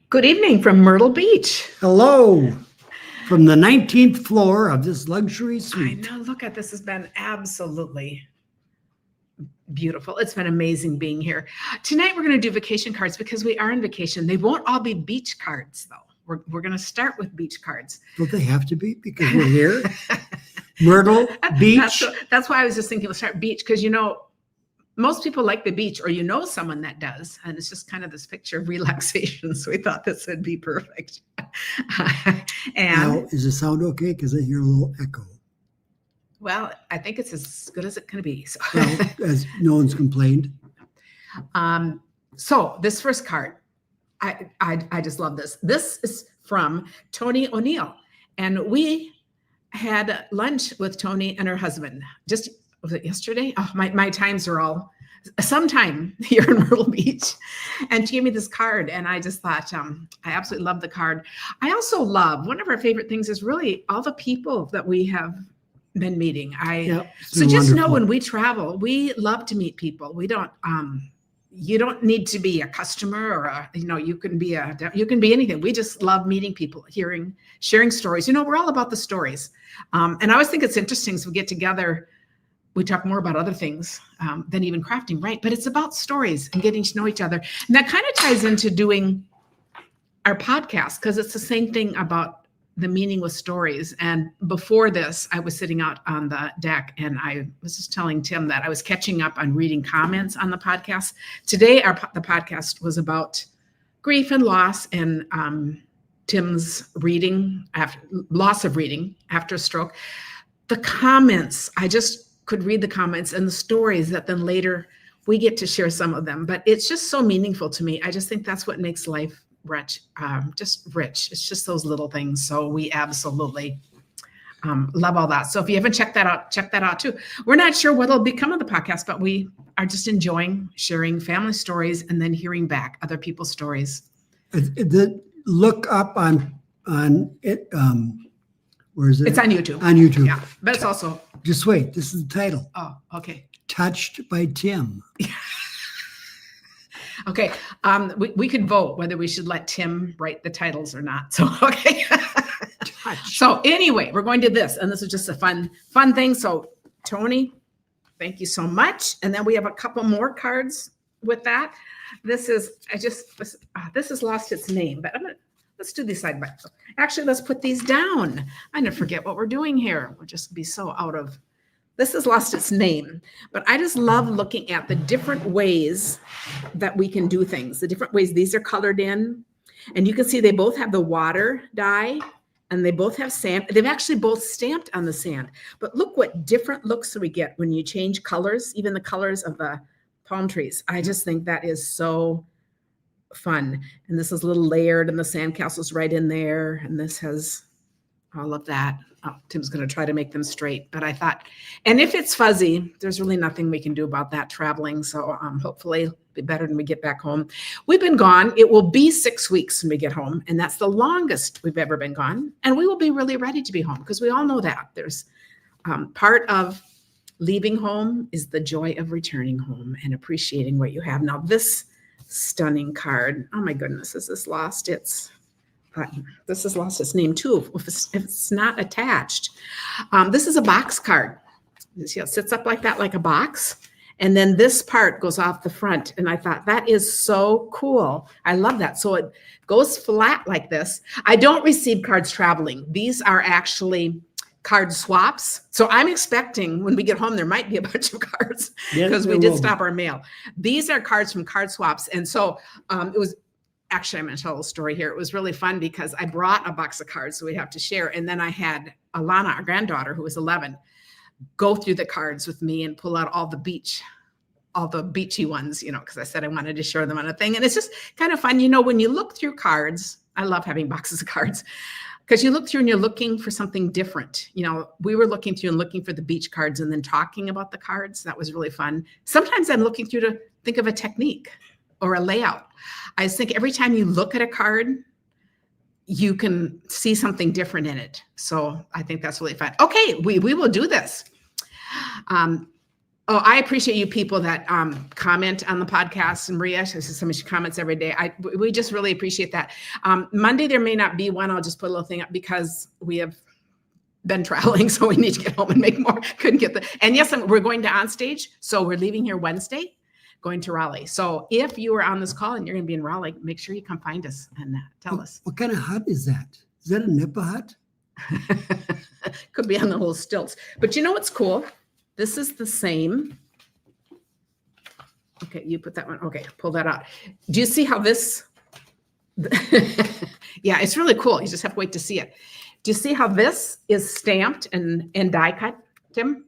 Good evening from Myrtle Beach. Hello from the 19th floor of this luxury I suite. know, look at this has been absolutely beautiful. It's been amazing being here. Tonight we're going to do vacation cards because we are on vacation. They won't all be beach cards though. We're going to start with beach cards. Don't they have to be because we're here? Myrtle Beach. That's why I was just thinking we'll start beach because most people like the beach or someone that does. And it's just kind of this picture of relaxation. So we thought this would be perfect. Now, is the sound okay? Because I hear a little echo. Well, I think it's as good as it can be. So, Well, as no one's complained. So this first card, I just love this. This is from Tony O'Neill. And we had lunch with Tony and her husband was it yesterday? Oh, my times are all sometime here in Myrtle Beach. And she gave me this card and I just thought, I absolutely love the card. I also love, one of our favorite things is really all the people that we have been meeting. So just wonderful. know when we travel, we love to meet people. We don't, you don't need to be a customer or you can be anything. We just love meeting people, sharing stories. We're all about the stories. And I always think it's interesting as we get together, we talk more about other things than even crafting, right? But it's about stories and getting to know each other. And that kind of ties into doing our podcast because it's the same thing about the meaning with stories. And before this, I was sitting out on the deck and I was just telling Tim that I was catching up on reading comments on the podcast. Today, the podcast was about grief and loss and Tim's loss of reading after a stroke. The comments, I just could read the comments and the stories that then later we get to share some of them. But it's just so meaningful to me. I just think that's what makes life rich, just rich. It's just those little things. So we absolutely love all that. So if you haven't checked that out too. We're not sure what'll become of the podcast, but we are just enjoying sharing family stories and then hearing back other people's stories. Look up on it. Where is it? It's on YouTube. On YouTube. Yeah, but it's also. Just wait. This is the title. Oh, okay. Touched by Tim. Okay. We could vote whether we should let Tim write the titles or not. So, okay. So anyway, we're going to this, and this is just a fun thing. So Tony, thank you so much. And then we have a couple more cards with that. This is lost its name, but let's do these side by side. Actually, let's put these down. I never forget what we're doing here. We'll just be so out of. This has lost its name, but I just love looking at the different ways that we can do things, the different ways these are colored in. And you can see they both have the water dye and they both have sand. They've actually both stamped on the sand. But look what different looks we get when you change colors, even the colors of the palm trees. I just think that is so fun. And this is a little layered and the sandcastle's right in there. And this has all of that. Oh, Tim's going to try to make them straight, but I thought, and if it's fuzzy, there's really nothing we can do about that traveling. So hopefully it'll be better when we get back home. We've been gone. It will be 6 weeks when we get home. And that's the longest we've ever been gone. And we will be really ready to be home because we all know that there's part of leaving home is the joy of returning home and appreciating what you have. Now this stunning card. Oh my goodness, is this lost? This has lost its name too. If it's not attached. This is a box card. You see, it sits up like that, like a box. And then this part goes off the front. And I thought that is so cool. I love that. So it goes flat like this. I don't receive cards traveling. These are actually card swaps. So I'm expecting when we get home, there might be a bunch of cards because we did stop our mail. These are cards from card swaps. And so it was actually, I'm going to tell a story here. It was really fun because I brought a box of cards so we'd have to share. And then I had Alana, our granddaughter, who was 11, go through the cards with me and pull out all the beachy ones, because I said I wanted to share them on a thing. And it's just kind of fun. When you look through cards, I love having boxes of cards because you look through and you're looking for something different. We were looking through and looking for the beach cards and then talking about the cards. That was really fun. Sometimes I'm looking through to think of a technique or a layout. I just think every time you look at a card, you can see something different in it. So I think that's really fun. Okay, we will do this. Oh, I appreciate you people that comment on the podcast. And Maria, she says so much comments every day. We just really appreciate that. Monday, there may not be one. I'll just put a little thing up because we have been traveling, so we need to get home and make more. Couldn't get and yes, we're going to On Stage. So we're leaving here Wednesday, going to Raleigh. So if you are on this call and you're going to be in Raleigh, make sure you come find us and tell us. What kind of hut is that? Is that a Nipa hut? Could be on the whole stilts. But you know what's cool? This is the same. Okay, you put that one. Okay, pull that out. Do you see how this? Yeah, it's really cool. You just have to wait to see it. Do you see how this is stamped and die cut, Tim?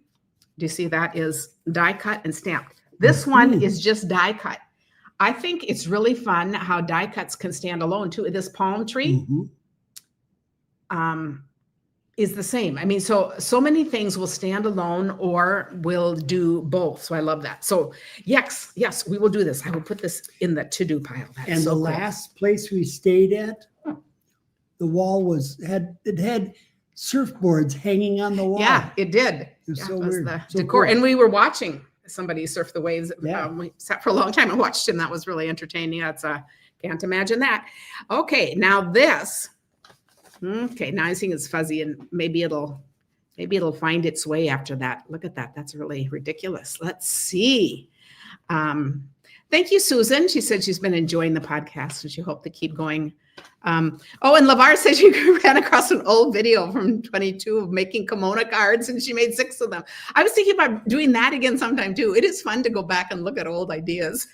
Do you see that is die cut and stamped? This one is just die cut. I think it's really fun how die cuts can stand alone too. This palm tree. Is the same. I mean, so many things will stand alone or will do both. So I love that. So yes, we will do this. I will put this in the to-do pile. That's and so the cool. last place we stayed at, the wall had surfboards hanging on the wall. Yeah, it did. It was Yeah, so it was weird. the So decor. cool. And we were watching somebody surf the waves. Yeah. We sat for a long time and watched him. That was really entertaining. Can't imagine that. Okay, now this. Okay, now I think it's fuzzy and maybe it'll find its way after that. Look at that. That's really ridiculous. Let's see. Thank you, Susan. She said she's been enjoying the podcast and she hoped to keep going. And LeVar says she ran across an old video from 22 of making kimono cards and she made 6 of them. I was thinking about doing that again sometime too. It is fun to go back and look at old ideas.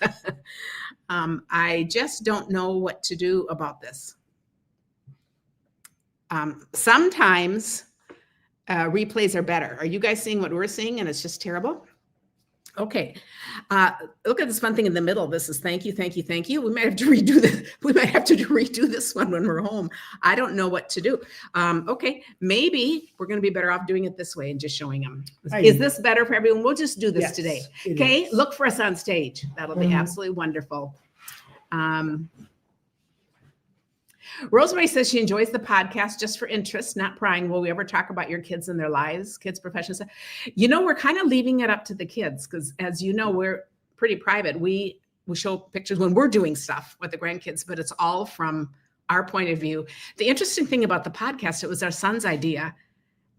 I just don't know what to do about this. Sometimes replays are better. Are you guys seeing what we're seeing and it's just terrible? Okay. Look at this fun thing in the middle. This is thank you, thank you, thank you. We might have to redo this. We might have to redo this one when we're home. I don't know what to do. Okay. Maybe we're going to be better off doing it this way and just showing them. Is this better for everyone? We'll just do this today. Okay. Look for us on stage. That'll be absolutely wonderful. Rosemary says she enjoys the podcast just for interest, not prying. Will we ever talk about your kids and their lives, kids' professions? You know, we're kind of leaving it up to the kids because, as you know, we're pretty private. We show pictures when we're doing stuff with the grandkids, but it's all from our point of view. The interesting thing about the podcast, it was our son's idea,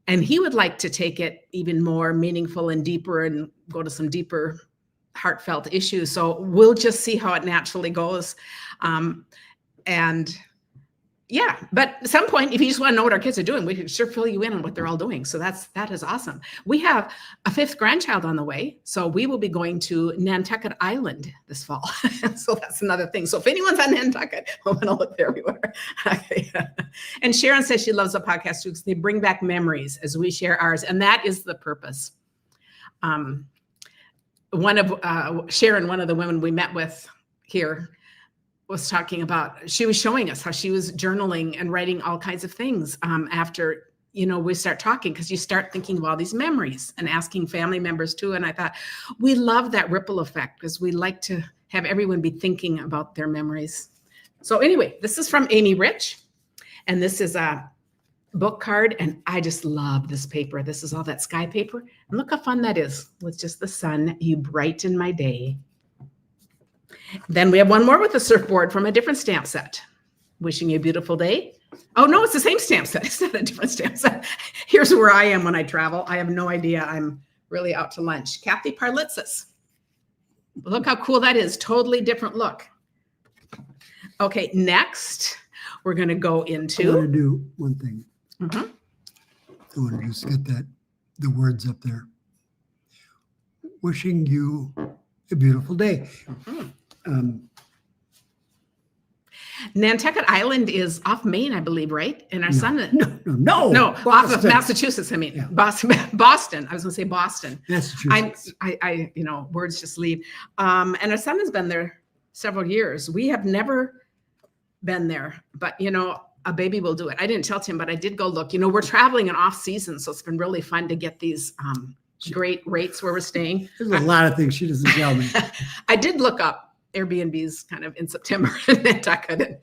and he would like to take it even more meaningful and deeper and go to some deeper, heartfelt issues. So we'll just see how it naturally goes. Yeah, but at some point, if you just want to know what our kids are doing, we can sure fill you in on what they're all doing. So that is awesome. We have a 5th grandchild on the way. So we will be going to Nantucket Island this fall. So that's another thing. So if anyone's on Nantucket, I'm going to look there everywhere. Okay. And Sharon says she loves the podcast too because they bring back memories as we share ours. And that is the purpose. Sharon, one of the women we met with here, was talking about, she was showing us how she was journaling and writing all kinds of things after, we start talking, because you start thinking of all these memories and asking family members too. And I thought, we love that ripple effect because we like to have everyone be thinking about their memories. So anyway, this is from Amy Rich, and this is a book card, and I just love this paper. This is all that sky paper. And look how fun that is with just the sun. You brighten my day. Then we have one more with a surfboard from a different stamp set. Wishing you a beautiful day. Oh, no, it's the same stamp set. It's not a different stamp set. Here's where I am when I travel. I have no idea. I'm really out to lunch. Kathy Parlitzis. Look how cool that is. Totally different look. Okay, next, we're going to go into. I want to do one thing. I want to just get the words up there. Wishing you a beautiful day. Nantucket Island is off Maine, I believe, right? And our son, no, off of Massachusetts. I mean, yeah. Boston. I was going to say Boston. Massachusetts. I words just leave. And our son has been there several years. We have never been there, but a baby will do it. I didn't tell Tim, but I did go look. We're traveling in off season, so it's been really fun to get these great rates where we're staying. There's a lot of things she doesn't tell me. I did look up Airbnbs kind of in September in Nantucket. And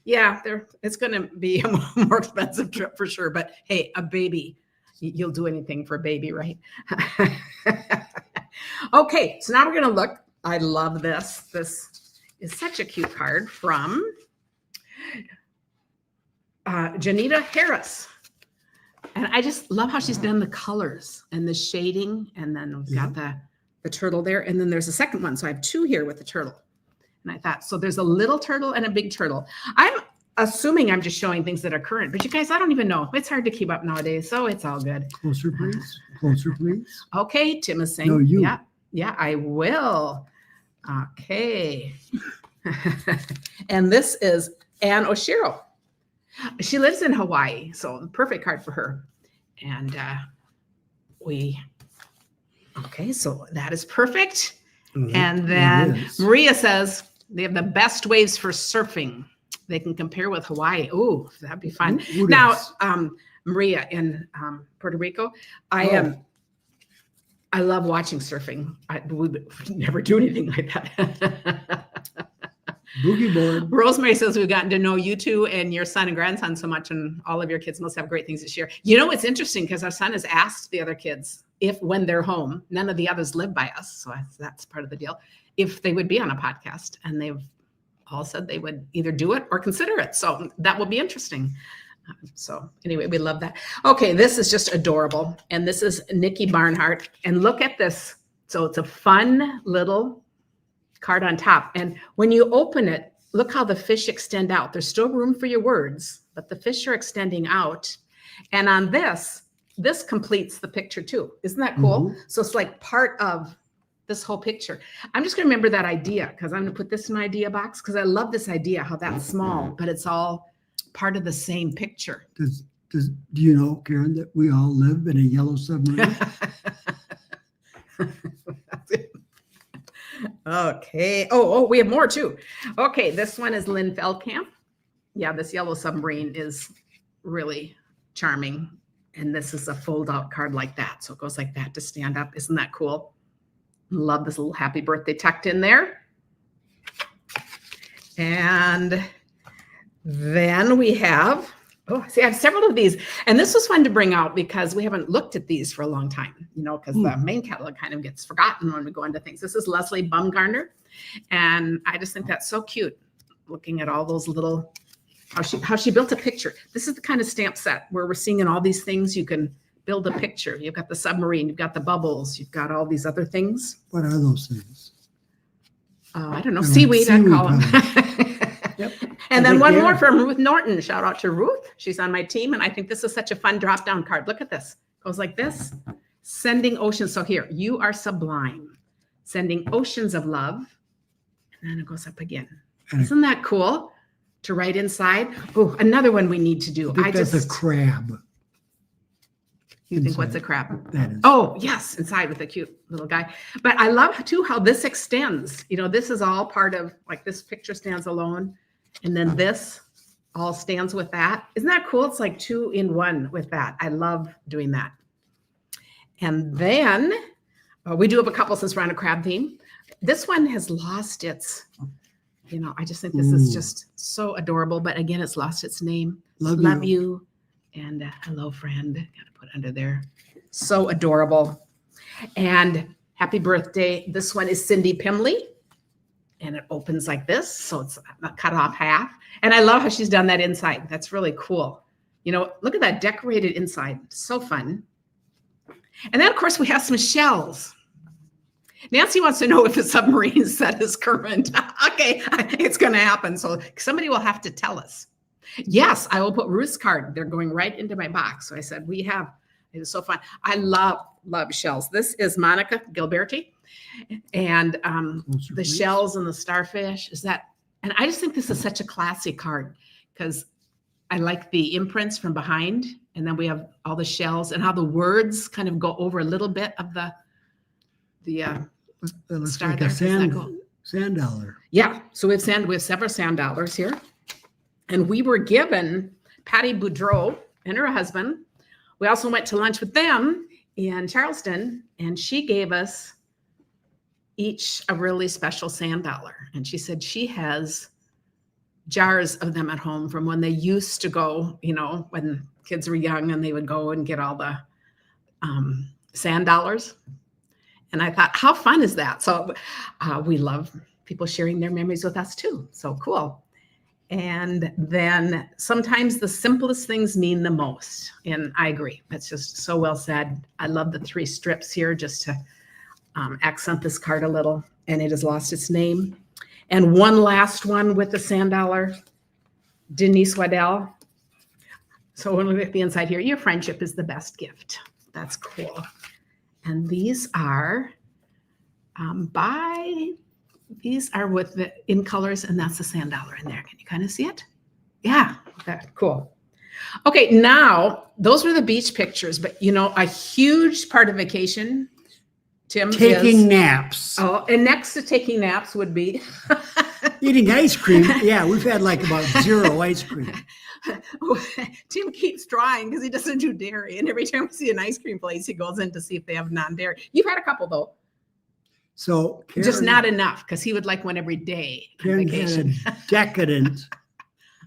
yeah, it's going to be a more expensive trip for sure. But hey, a baby, you'll do anything for a baby, right? Okay, so now we're going to look. I love this. This is such a cute card from Janita Harris. And I just love how she's done the colors and the shading. And then we've got the turtle there. And then there's a second one. So I have two here with the turtle. And I thought, so there's a little turtle and a big turtle. I'm assuming I'm just showing things that are current. But you guys, I don't even know. It's hard to keep up nowadays. So it's all good. Closer, please. Closer, please. Okay, Tim is saying. No, you. Yeah, I will. Okay. And this is Ann Oshiro. She lives in Hawaii, so the perfect card for her. And okay, so that is perfect. And then Maria says they have the best waves for surfing. They can compare with Hawaii. Ooh, that'd be fun. Now, Maria in Puerto Rico, I love watching surfing. We would never do anything like that. Boogie board. Rosemary says we've gotten to know you two and your son and grandson so much, and all of your kids must have great things to share. You know, it's interesting because our son has asked the other kids if, when they're home, none of the others live by us, so that's part of the deal, if they would be on a podcast, and they've all said they would either do it or consider it. So that will be interesting. So anyway, we love that. Okay, this is just adorable, and this is Nikki Barnhart, and look at this. So it's a fun little card on top. And when you open it, look how the fish extend out. There's still room for your words, but the fish are extending out. And on this completes the picture too. Isn't that cool? Mm-hmm. So it's like part of this whole picture. I'm just going to remember that idea because I'm going to put this in my idea box because I love this idea, how that's small, but it's all part of the same picture. Do you know, Karen, that we all live in a yellow submarine? Okay. Oh, we have more too. Okay, this one is Lynn Feldkamp. Yeah, this yellow submarine is really charming. And this is a fold-out card like that. So it goes like that to stand up. Isn't that cool? Love this little happy birthday tucked in there. And then we have, I have several of these. And this was fun to bring out because we haven't looked at these for a long time, because the main catalog kind of gets forgotten when we go into things. This is Leslie Bumgarner. And I just think that's so cute, looking at all those little, how she built a picture. This is the kind of stamp set where we're seeing in all these things, you can build a picture. You've got the submarine, you've got the bubbles, you've got all these other things. What are those things? I don't know. Seaweed, I call them. Yep. And then one more from Ruth Norton. Shout out to Ruth. She's on my team. And I think this is such a fun drop-down card. Look at this. Goes like this. Sending oceans. So here, you are sublime. Sending oceans of love. And then it goes up again. Isn't that cool? To write inside. Oh, another one we need to do. I think that's a crab. You think what's a crab? That is. Oh, yes, inside with a cute little guy. But I love too how this extends. This is all part of, like, this picture stands alone. And then this all stands with that. Isn't that cool? It's like 2 in 1 with that. I love doing that. And then we do have a couple since we're on a crab theme. This one has lost its, I just think this is just so adorable. But again, it's lost its name. Love you. And hello, friend. Got to put under there. So adorable. And happy birthday. This one is Cindy Pimley. And it opens like this. So it's cut off half. And I love how she's done that inside. That's really cool. Look at that decorated inside. So fun. And then, of course, we have some shells. Nancy wants to know if the submarine set is current. Okay, it's going to happen. So somebody will have to tell us. Yes, I will put Ruth's card. They're going right into my box. So I said, it is so fun. I love shells. This is Monica Gilberti. And the shells and the starfish and I just think this is such a classy card because I like the imprints from behind. And then we have all the shells and how the words kind of go over a little bit of the star like there. Sand dollar. Yeah. So we have several sand dollars here. And we were given Patty Boudreau and her husband. We also went to lunch with them in Charleston, and she gave us each a really special sand dollar. And she said she has jars of them at home from when they used to go, when kids were young and they would go and get all the sand dollars. And I thought, how fun is that? So we love people sharing their memories with us too. So cool. And then sometimes the simplest things mean the most. And I agree. That's just so well said. I love the 3 strips here just to accent this card a little. And it has lost its name. And one last one with the sand dollar, Denise Waddell. So when we look at the inside here, your friendship is the best gift. That's cool. And these are these are with the in colors, and that's the sand dollar in there. Can you kind of see it? Yeah, okay, cool. Okay, now those were the beach pictures, but you know, a huge part of vacation, Tim, Taking naps. Oh, and next to taking naps would be Eating ice cream. Yeah, we've had like about 0 ice cream. Tim keeps trying because he doesn't do dairy, and every time we see an ice cream place, he goes in to see if they have non-dairy. You've had a couple though. So Karen, Just not enough, because he would like one every day on Karen vacation. had a decadent.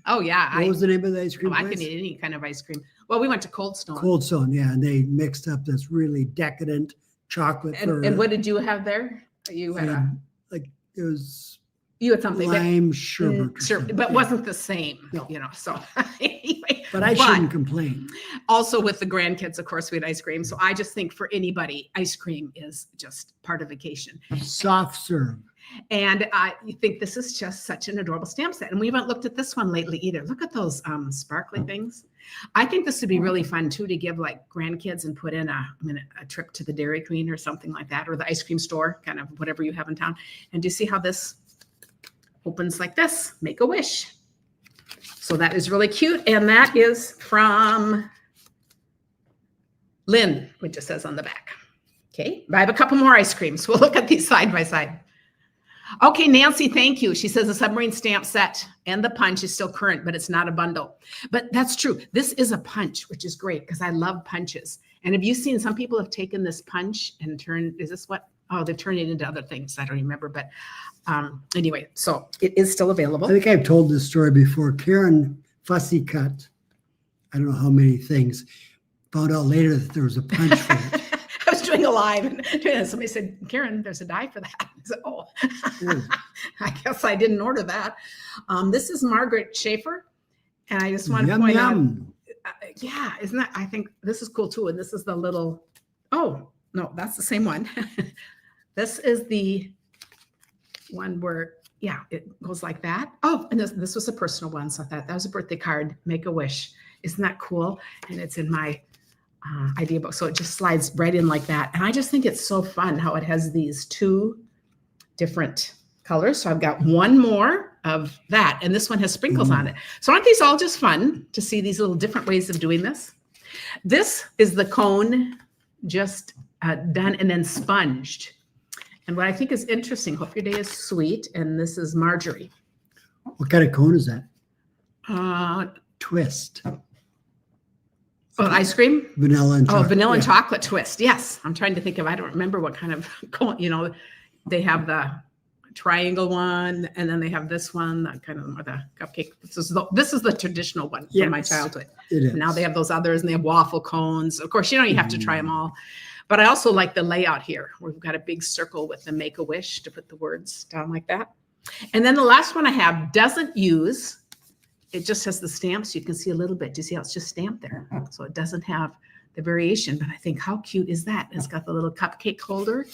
Oh yeah, What was the name of the ice cream I place? can eat any kind of ice cream. Well, we went to Cold Stone. Cold Stone, yeah, and they mixed up this really decadent chocolate. And what did you have there? You had like it was you had something, lime sherbet, or sure, something. but Yeah. wasn't the same. No. You know. So anyway, But I shouldn't complain. Also with the grandkids, of course, we had ice cream. So I just think for anybody, ice cream is just part of vacation. Soft serve. And I think this is just such an adorable stamp set. And we haven't looked at this one lately either. Look at those sparkly things. I think this would be really fun too, to give like grandkids and put in a trip to the Dairy Queen or something like that, or the ice cream store, kind of whatever you have in town. And do you see how this opens like this? Make a wish. So that is really cute. And that is from Lynn, which it says on the back. Okay, I have a couple more ice creams. We'll look at these side by side. Okay, Nancy, thank you. She says the submarine stamp set and the punch is still current, but it's not a bundle. But that's true. This is a punch, which is great because I love punches. And have you seen some people have taken this punch and turned, is this what? Oh, they've turned it into other things. I don't remember. But anyway, so it is still available. I think I've told this story before. Karen fussy cut, I don't know how many things, found out later that there was a punch for it. I was doing a live and somebody said, Karen, there's a die for that. I said, oh, I guess I didn't order that. This is Margaret Schaefer. And I just want to point out, yeah, isn't that, I think this is cool too. And this is the little, oh, no, that's the same one. This is the one where, yeah, it goes like that. Oh, and this was a personal one. So I thought that was a birthday card, make a wish. Isn't that cool? And it's in my idea book. So it just slides right in like that. And I just think it's so fun how it has these 2 different colors. So I've got one more of that. And this one has sprinkles on it. So aren't these all just fun to see these little different ways of doing this? This is the cone just done and then sponged. And what I think is interesting, hope your day is sweet. And this is Marjorie. What kind of cone is that? Twist. Oh, ice cream? Vanilla and chocolate. Oh, vanilla and chocolate twist. Yes. I'm trying to think of, I don't remember what kind of, you know, they have the triangle one, and then they have this one, that kind of more the cupcake. This is the traditional one from my childhood. It is. Now they have those others, and they have waffle cones. Of course, you know, you have to try them all. But I also like the layout here, where we've got a big circle with the Make-A-Wish to put the words down like that. And then the last one I have doesn't use, it just has the stamps. You can see a little bit. Do you see how it's just stamped there? So it doesn't have the variation, but I think how cute is that? It's got the little cupcake holder.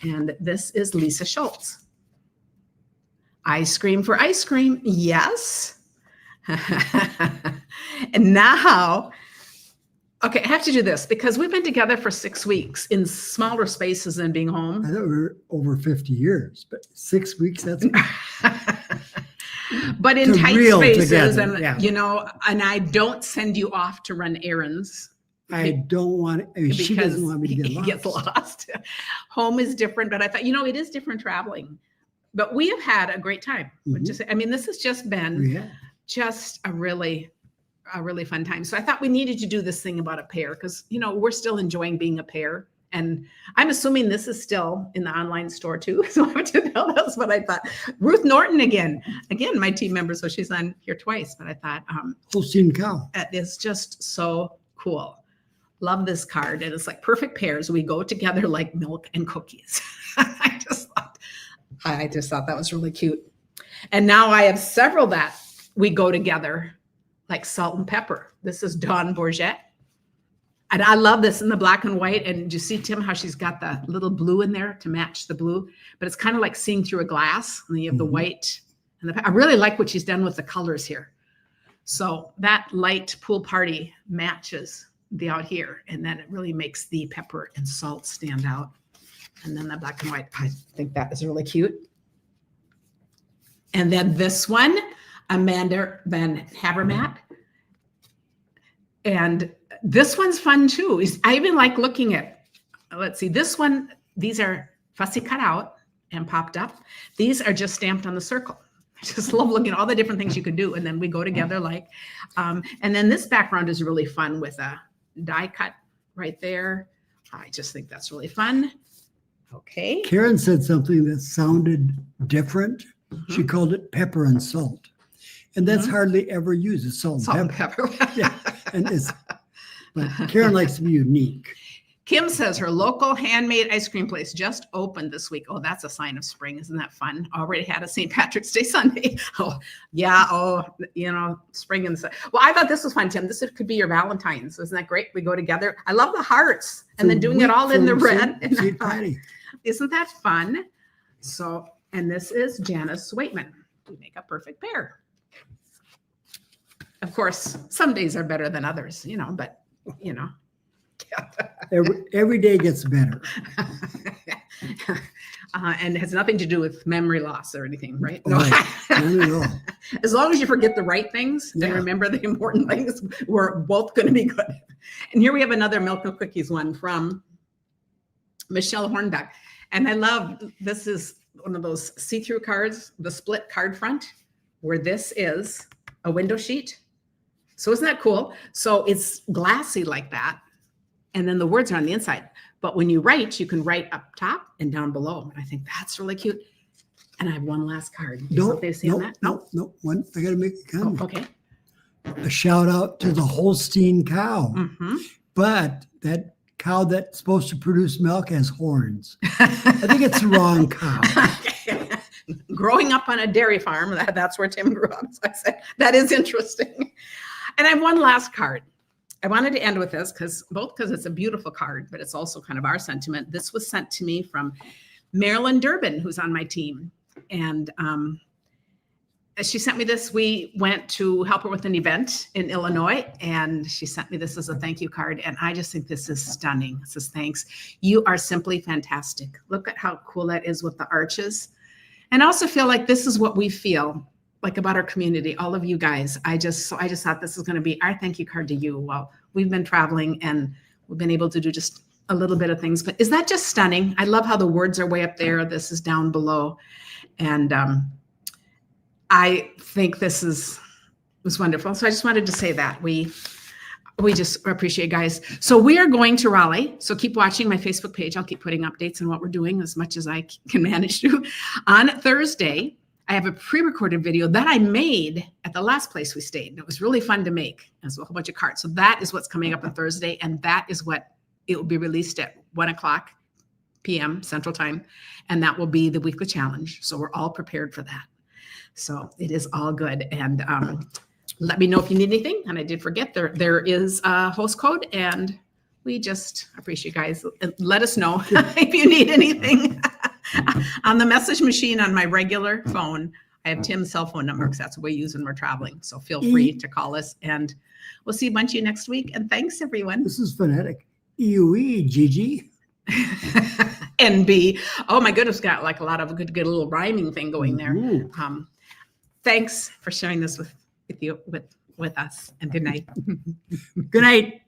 And this is Lisa Schultz. Ice cream for ice cream. Yes. And now, okay, I have to do this because we've been together for 6 weeks in smaller spaces than being home. I thought we were over 50 years, but 6 weeks, that's but in tight real spaces together, and yeah. you know, and I don't send you off to run errands. I don't want, I mean, she doesn't want me to get he lost. gets lost. Home is different, but I thought, you know, it is different traveling. But we have had a great time. I mean, this has just been just a really fun time. So I thought we needed to do this thing about a pair because, you know, we're still enjoying being a pair. And I'm assuming this is still in the online store too. So I have to know that's what I thought. Ruth Norton again, my team member. So she's on here twice, but I thought Holstein cow. that is just so cool. Love this card. And it's like perfect pairs. We go together like milk and cookies. I just thought that was really cute. And now I have several that we go together like salt and pepper. This is Dawn Bourget. And I love this in the black and white. And you see, Tim, how she's got the little blue in there to match the blue, but it's kind of like seeing through a glass. And then you have the white. And I really like what she's done with the colors here. So that light pool party matches the out here. And then it really makes the pepper and salt stand out. And then the black and white, I think that is really cute. And then this one, Amanda Van Havermatt. And this one's fun too. I even like looking at, let's see, this one, these are fussy cut out and popped up. These are just stamped on the circle. I just love looking at all the different things you could do. And then we go together like, and then this background is really fun with a die cut right there. I just think that's really fun. Okay. Karen said something that sounded different. She called it pepper and salt. And that's hardly ever used. It's salt and pepper. Yeah. And but Karen likes to be unique. Kim says her local handmade ice cream place just opened this week. Oh, that's a sign of spring. Isn't that fun? Already had a St. Patrick's Day Sunday. Oh, yeah. Oh, spring and well, I thought this was fun, Tim. This could be your Valentine's. Isn't that great? We go together. I love the hearts and then doing it all in the red. Isn't that fun? So, and this is Janice Waitman. We make a perfect pair. Of course, some days are better than others, but. Every day gets better. And it has nothing to do with memory loss or anything, right? No. Right. As long as you forget the right things and remember the important things, we're both going to be good. And here we have another Milk and Cookies one from Michelle Hornbeck. And I love, this is one of those see-through cards, the split card front, where this is a window sheet. So isn't that cool? So it's glassy like that. And then the words are on the inside. But when you write, you can write up top and down below. And I think that's really cute. And I have one last card. No, I got to make a comment. Oh, okay. A shout out to the Holstein cow. But that cow that's supposed to produce milk has horns. I think it's the wrong cow. Growing up on a dairy farm, that's where Tim grew up. So I said, that is interesting. And I have one last card. I wanted to end with this because it's a beautiful card, but it's also kind of our sentiment. This was sent to me from Marilyn Durbin, who's on my team. And she sent me this. We went to help her with an event in Illinois, and she sent me this as a thank you card. And I just think this is stunning. It says, thanks. You are simply fantastic. Look at how cool that is with the arches. And I also feel like this is what we feel like about our community, all of you guys. I just thought this was going to be our thank you card to you. Well, we've been traveling and we've been able to do just a little bit of things, but is that just stunning? I love how the words are way up there. This is down below. And I think this was wonderful. So I just wanted to say that we just appreciate guys. So we are going to Raleigh. So keep watching my Facebook page. I'll keep putting updates on what we're doing as much as I can manage to. On Thursday, I have a pre-recorded video that I made at the last place we stayed. It was really fun to make. There's a whole bunch of cards. So that is what's coming up on Thursday. And that is what it will be released at 1:00 p.m. Central Time. And that will be the weekly challenge. So we're all prepared for that. So it is all good. And let me know if you need anything. And I did forget there is a host code. And we just appreciate you guys. Let us know if you need anything. On the message machine on my regular phone, I have Tim's cell phone number because that's what we use when we're traveling. So feel free to call us, and we'll see a bunch of you next week. And thanks, everyone. This is phonetic. EUE, Gigi. NB. Oh my goodness, got like a lot of good little rhyming thing going there. Thanks for sharing this with you with us. And good night. Good night.